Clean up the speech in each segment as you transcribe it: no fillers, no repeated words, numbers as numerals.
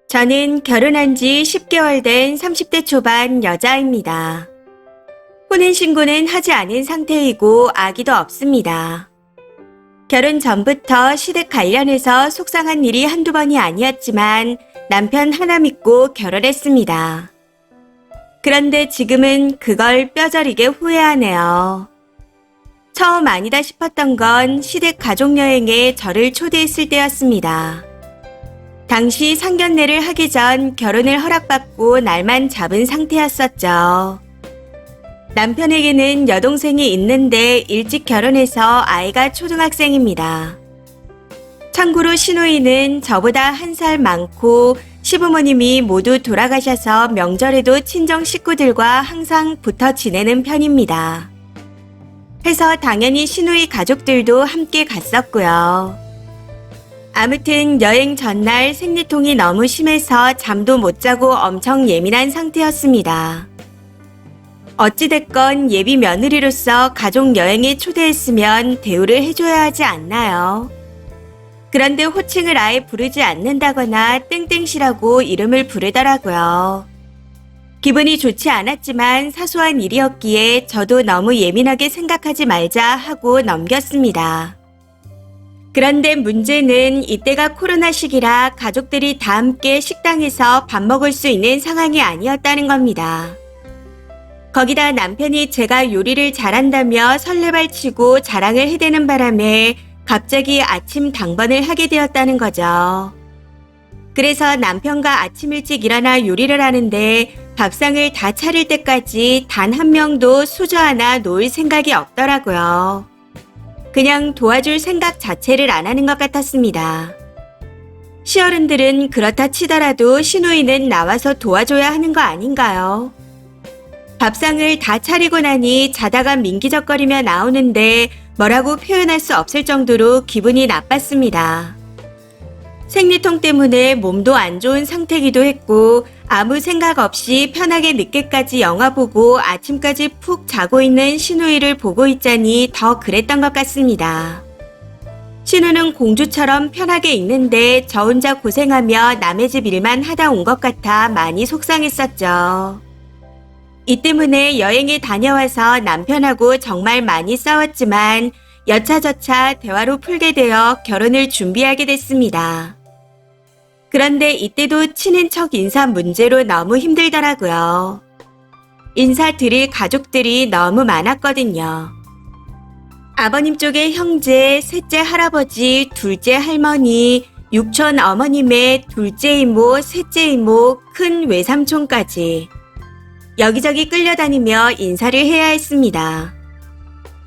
저는 결혼한 지 10개월 된 30대 초반 여자입니다. 혼인신고는 하지 않은 상태이고 아기도 없습니다. 결혼 전부터 시댁 관련해서 속상한 일이 한두 번이 아니었지만 남편 하나 믿고 결혼했습니다. 그런데 지금은 그걸 뼈저리게 후회하네요. 처음 아니다 싶었던 건 시댁 가족여행에 저를 초대했을 때였습니다. 당시 상견례를 하기 전 결혼을 허락받고 날만 잡은 상태였었죠. 남편에게는 여동생이 있는데 일찍 결혼해서 아이가 초등학생입니다. 참고로 시누이는 저보다 1살 많고 시부모님이 모두 돌아가셔서 명절에도 친정 식구들과 항상 붙어 지내는 편입니다. 해서 당연히 시누이 가족들도 함께 갔었고요. 아무튼 여행 전날 생리통이 너무 심해서 잠도 못 자고 엄청 예민한 상태였습니다. 어찌됐건 예비 며느리로서 가족 여행에 초대했으면 대우를 해줘야 하지 않나요? 그런데 호칭을 아예 부르지 않는다거나 땡땡씨라고 이름을 부르더라고요. 기분이 좋지 않았지만 사소한 일이었기에 저도 너무 예민하게 생각하지 말자 하고 넘겼습니다. 그런데 문제는 이때가 코로나 시기라 가족들이 다 함께 식당에서 밥 먹을 수 있는 상황이 아니었다는 겁니다. 거기다 남편이 제가 요리를 잘한다며 설레발치고 자랑을 해대는 바람에 갑자기 아침 당번을 하게 되었다는 거죠. 그래서 남편과 아침 일찍 일어나 요리를 하는데 밥상을 다 차릴 때까지 단 한 명도 수저 하나 놓을 생각이 없더라고요. 그냥 도와줄 생각 자체를 안 하는 것 같았습니다. 시어른들은 그렇다 치더라도 시누이는 나와서 도와줘야 하는 거 아닌가요? 밥상을 다 차리고 나니 자다가 민기적거리며 나오는데 뭐라고 표현할 수 없을 정도로 기분이 나빴습니다. 생리통 때문에 몸도 안 좋은 상태이기도 했고 아무 생각 없이 편하게 늦게까지 영화 보고 아침까지 푹 자고 있는 시누이를 보고 있자니 더 그랬던 것 같습니다. 시누는 공주처럼 편하게 있는데 저 혼자 고생하며 남의 집 일만 하다 온 것 같아 많이 속상했었죠. 이 때문에 여행에 다녀와서 남편하고 정말 많이 싸웠지만 여차저차 대화로 풀게 되어 결혼을 준비하게 됐습니다. 그런데 이때도 친인척 인사 문제로 너무 힘들더라고요. 인사드릴 가족들이 너무 많았거든요. 아버님 쪽의 형제, 셋째 할아버지, 둘째 할머니, 육촌 어머님의 둘째 이모, 셋째 이모, 큰 외삼촌까지. 여기저기 끌려다니며 인사를 해야 했습니다.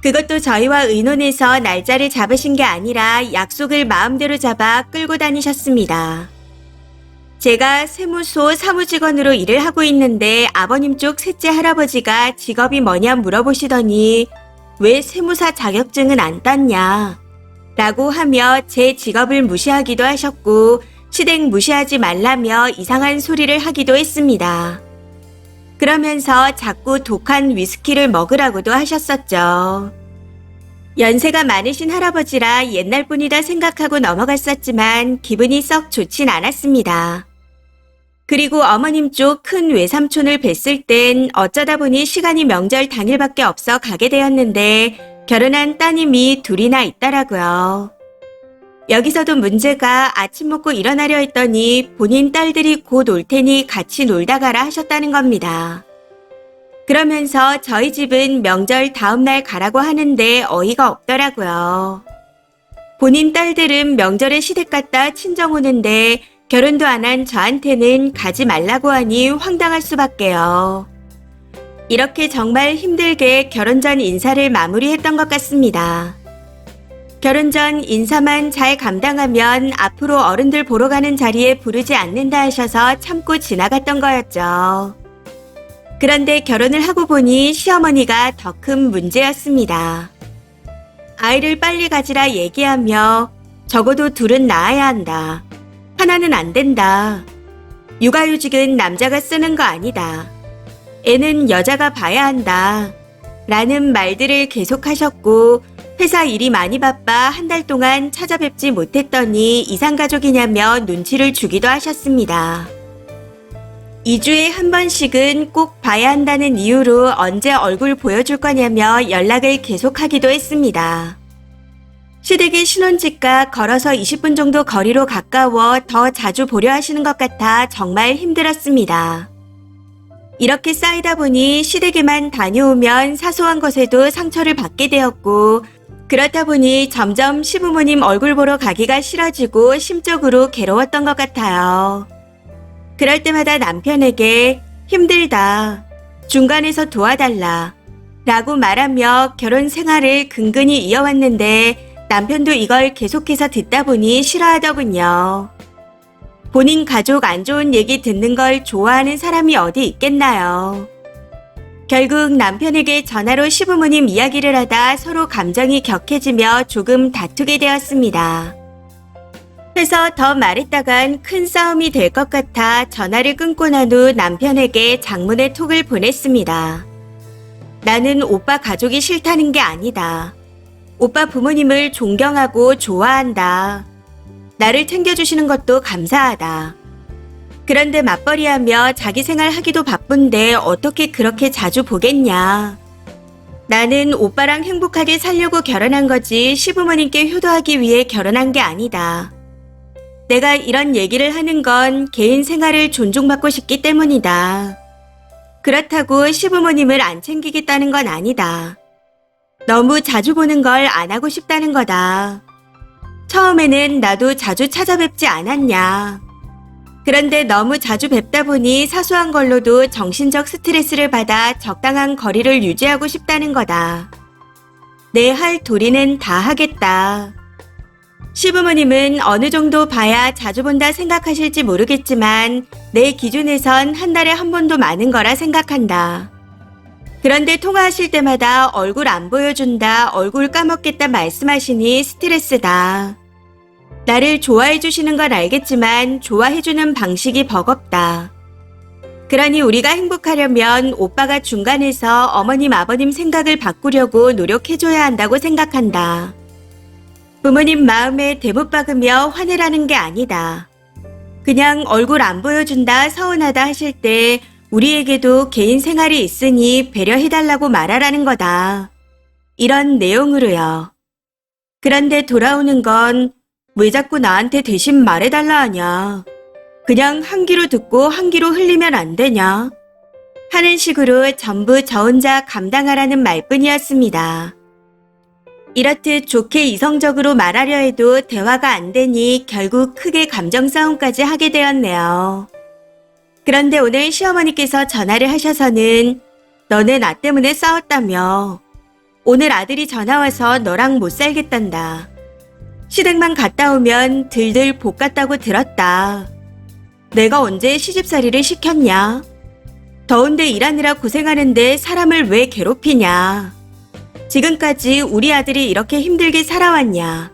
그것도 저희와 의논해서 날짜를 잡으신 게 아니라 약속을 마음대로 잡아 끌고 다니셨습니다. 제가 세무소 사무직원으로 일을 하고 있는데 아버님 쪽 셋째 할아버지가 직업이 뭐냐 물어보시더니 왜 세무사 자격증은 안 땄냐? 라고 하며 제 직업을 무시하기도 하셨고 시댁 무시하지 말라며 이상한 소리를 하기도 했습니다. 그러면서 자꾸 독한 위스키를 먹으라고도 하셨었죠. 연세가 많으신 할아버지라 옛날 분이다 생각하고 넘어갔었지만 기분이 썩 좋진 않았습니다. 그리고 어머님 쪽 큰 외삼촌을 뵀을 땐 어쩌다 보니 시간이 명절 당일밖에 없어 가게 되었는데 결혼한 따님이 둘이나 있더라고요. 여기서도 문제가 아침 먹고 일어나려 했더니 본인 딸들이 곧 올 테니 같이 놀다 가라 하셨다는 겁니다. 그러면서 저희 집은 명절 다음날 가라고 하는데 어이가 없더라고요. 본인 딸들은 명절에 시댁 갔다 친정 오는데 결혼도 안 한 저한테는 가지 말라고 하니 황당할 수밖에요. 이렇게 정말 힘들게 결혼 전 인사를 마무리했던 것 같습니다. 결혼 전 인사만 잘 감당하면 앞으로 어른들 보러 가는 자리에 부르지 않는다 하셔서 참고 지나갔던 거였죠. 그런데 결혼을 하고 보니 시어머니가 더 큰 문제였습니다. 아이를 빨리 가지라 얘기하며 적어도 둘은 낳아야 한다. 하나는 안 된다. 육아휴직은 남자가 쓰는 거 아니다. 애는 여자가 봐야 한다. 라는 말들을 계속하셨고 회사 일이 많이 바빠 한 달 동안 찾아뵙지 못했더니 이상가족이냐며 눈치를 주기도 하셨습니다. 2주에 한 번씩은 꼭 봐야 한다는 이유로 언제 얼굴 보여줄 거냐며 연락을 계속하기도 했습니다. 시댁의 신혼집과 걸어서 20분 정도 거리로 가까워 더 자주 보려 하시는 것 같아 정말 힘들었습니다. 이렇게 쌓이다 보니 시댁에만 다녀오면 사소한 것에도 상처를 받게 되었고, 그렇다 보니 점점 시부모님 얼굴 보러 가기가 싫어지고 심적으로 괴로웠던 것 같아요. 그럴 때마다 남편에게 힘들다, 중간에서 도와달라 라고 말하며 결혼 생활을 근근히 이어왔는데 남편도 이걸 계속해서 듣다 보니 싫어하더군요. 본인 가족 안 좋은 얘기 듣는 걸 좋아하는 사람이 어디 있겠나요? 결국 남편에게 전화로 시부모님 이야기를 하다 서로 감정이 격해지며 조금 다투게 되었습니다. 그래서 더 말했다간 큰 싸움이 될 것 같아 전화를 끊고 난 후 남편에게 장문의 톡을 보냈습니다. 나는 오빠 가족이 싫다는 게 아니다. 오빠 부모님을 존경하고 좋아한다. 나를 챙겨주시는 것도 감사하다. 그런데 맞벌이하며 자기 생활 하기도 바쁜데 어떻게 그렇게 자주 보겠냐. 나는 오빠랑 행복하게 살려고 결혼한 거지 시부모님께 효도하기 위해 결혼한 게 아니다. 내가 이런 얘기를 하는 건 개인 생활을 존중받고 싶기 때문이다. 그렇다고 시부모님을 안 챙기겠다는 건 아니다. 너무 자주 보는 걸 안 하고 싶다는 거다. 처음에는 나도 자주 찾아뵙지 않았냐. 그런데 너무 자주 뵙다 보니 사소한 걸로도 정신적 스트레스를 받아 적당한 거리를 유지하고 싶다는 거다. 내 할 도리는 다 하겠다. 시부모님은 어느 정도 봐야 자주 본다 생각하실지 모르겠지만 내 기준에선 한 달에 한 번도 많은 거라 생각한다. 그런데 통화하실 때마다 얼굴 안 보여준다, 얼굴 까먹겠다 말씀하시니 스트레스다. 나를 좋아해 주시는 건 알겠지만 좋아해 주는 방식이 버겁다. 그러니 우리가 행복하려면 오빠가 중간에서 어머님, 아버님 생각을 바꾸려고 노력해줘야 한다고 생각한다. 부모님 마음에 대못 박으며 화내라는 게 아니다. 그냥 얼굴 안 보여준다, 서운하다 하실 때 우리에게도 개인 생활이 있으니 배려해달라고 말하라는 거다. 이런 내용으로요. 그런데 돌아오는 건 왜 자꾸 나한테 대신 말해달라 하냐. 그냥 한 귀로 듣고 한 귀로 흘리면 안 되냐. 하는 식으로 전부 저 혼자 감당하라는 말뿐이었습니다. 이렇듯 좋게 이성적으로 말하려 해도 대화가 안 되니 결국 크게 감정 싸움까지 하게 되었네요. 그런데 오늘 시어머니께서 전화를 하셔서는 너네 나 때문에 싸웠다며. 오늘 아들이 전화와서 너랑 못 살겠단다. 시댁만 갔다 오면 들들 볶았다고 들었다. 내가 언제 시집살이를 시켰냐? 더운데 일하느라 고생하는데 사람을 왜 괴롭히냐? 지금까지 우리 아들이 이렇게 힘들게 살아왔냐?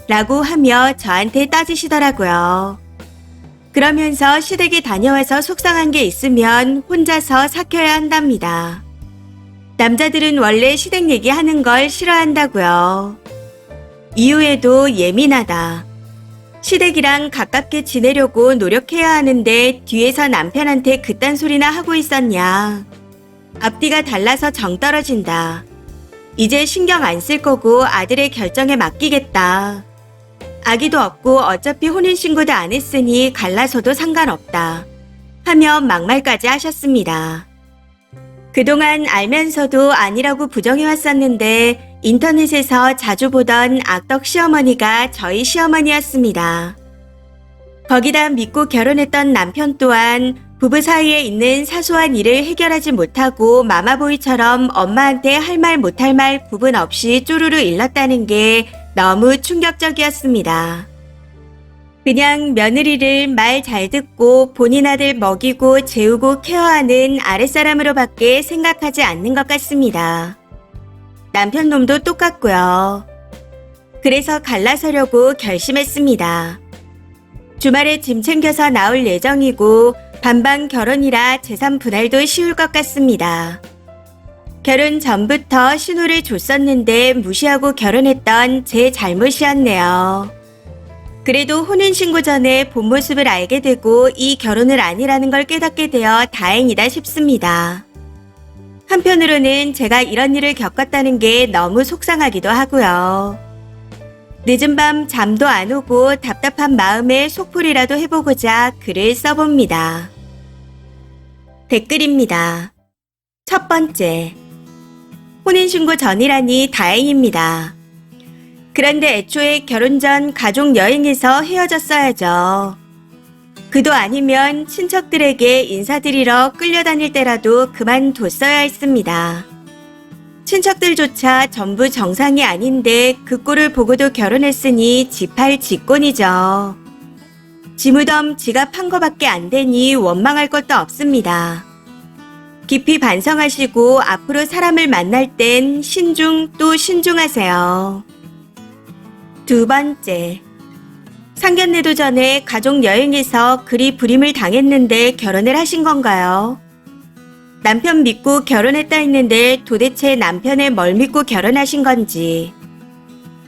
라고 하며 저한테 따지시더라고요. 그러면서 시댁에 다녀와서 속상한 게 있으면 혼자서 삭혀야 한답니다. 남자들은 원래 시댁 얘기하는 걸 싫어한다고요. 이유에도 예민하다. 시댁이랑 가깝게 지내려고 노력해야 하는데 뒤에서 남편한테 그딴 소리나 하고 있었냐. 앞뒤가 달라서 정 떨어진다. 이제 신경 안 쓸 거고 아들의 결정에 맡기겠다. 아기도 없고 어차피 혼인신고도 안 했으니 갈라서도 상관없다. 하며 막말까지 하셨습니다. 그동안 알면서도 아니라고 부정해왔었는데 인터넷에서 자주 보던 악덕 시어머니가 저희 시어머니였습니다. 거기다 믿고 결혼했던 남편 또한 부부 사이에 있는 사소한 일을 해결하지 못하고 마마보이처럼 엄마한테 할 말 못할 말 구분 없이 쪼르르 일렀다는 게 너무 충격적이었습니다. 그냥 며느리를 말 잘 듣고 본인 아들 먹이고 재우고 케어하는 아랫사람으로밖에 생각하지 않는 것 같습니다. 남편 놈도 똑같고요. 그래서 갈라서려고 결심했습니다. 주말에 짐 챙겨서 나올 예정이고 반반 결혼이라 재산 분할도 쉬울 것 같습니다. 결혼 전부터 신호를 줬었는데 무시하고 결혼했던 제 잘못이었네요. 그래도 혼인신고 전에 본 모습을 알게 되고 이 결혼을 아니라는 걸 깨닫게 되어 다행이다 싶습니다. 한편으로는 제가 이런 일을 겪었다는 게 너무 속상하기도 하고요. 늦은 밤 잠도 안 오고 답답한 마음에 속풀이라도 해보고자 글을 써봅니다. 댓글입니다. 첫 번째. 혼인신고 전이라니 다행입니다. 그런데 애초에 결혼 전 가족 여행에서 헤어졌어야죠. 그도 아니면 친척들에게 인사드리러 끌려다닐 때라도 그만뒀어야 했습니다. 친척들조차 전부 정상이 아닌데 그 꼴을 보고도 결혼했으니 지팔직곤이죠. 지무덤 지가 판 거밖에 안 되니 원망할 것도 없습니다. 깊이 반성하시고 앞으로 사람을 만날 땐 신중 또 신중하세요. 두 번째. 상견례도 전에 가족 여행에서 그리 불임을 당했는데 결혼을 하신 건가요? 남편 믿고 결혼했다 했는데 도대체 남편의 뭘 믿고 결혼하신 건지.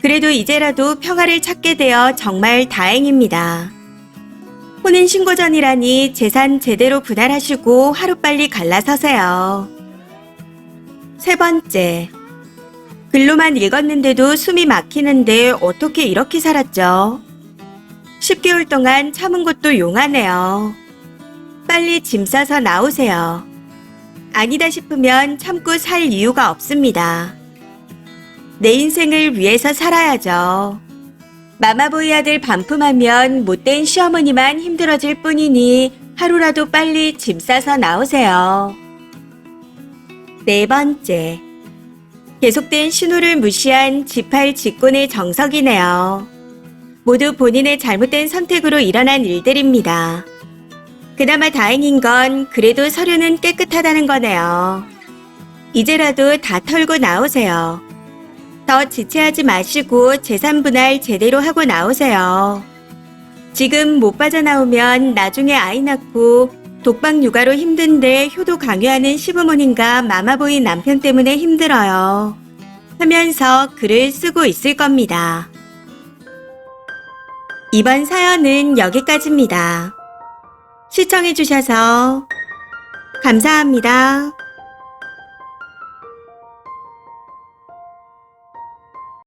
그래도 이제라도 평화를 찾게 되어 정말 다행입니다. 혼인신고 전이라니 재산 제대로 분할하시고 하루빨리 갈라서세요. 세 번째. 글로만 읽었는데도 숨이 막히는데 어떻게 이렇게 살았죠? 10개월 동안 참은 것도 용하네요. 빨리 짐 싸서 나오세요. 아니다 싶으면 참고 살 이유가 없습니다. 내 인생을 위해서 살아야죠. 마마보이 아들 반품하면 못된 시어머니만 힘들어질 뿐이니 하루라도 빨리 짐 싸서 나오세요. 네 번째. 계속된 신호를 무시한 지팔직곤의 정석이네요. 모두 본인의 잘못된 선택으로 일어난 일들입니다. 그나마 다행인 건 그래도 서류는 깨끗하다는 거네요. 이제라도 다 털고 나오세요. 더 지체하지 마시고 재산 분할 제대로 하고 나오세요. 지금 못 빠져나오면 나중에 아이 낳고 독박 육아로 힘든데 효도 강요하는 시부모님과 마마보이 남편 때문에 힘들어요. 하면서 글을 쓰고 있을 겁니다. 이번 사연은 여기까지입니다. 시청해주셔서 감사합니다.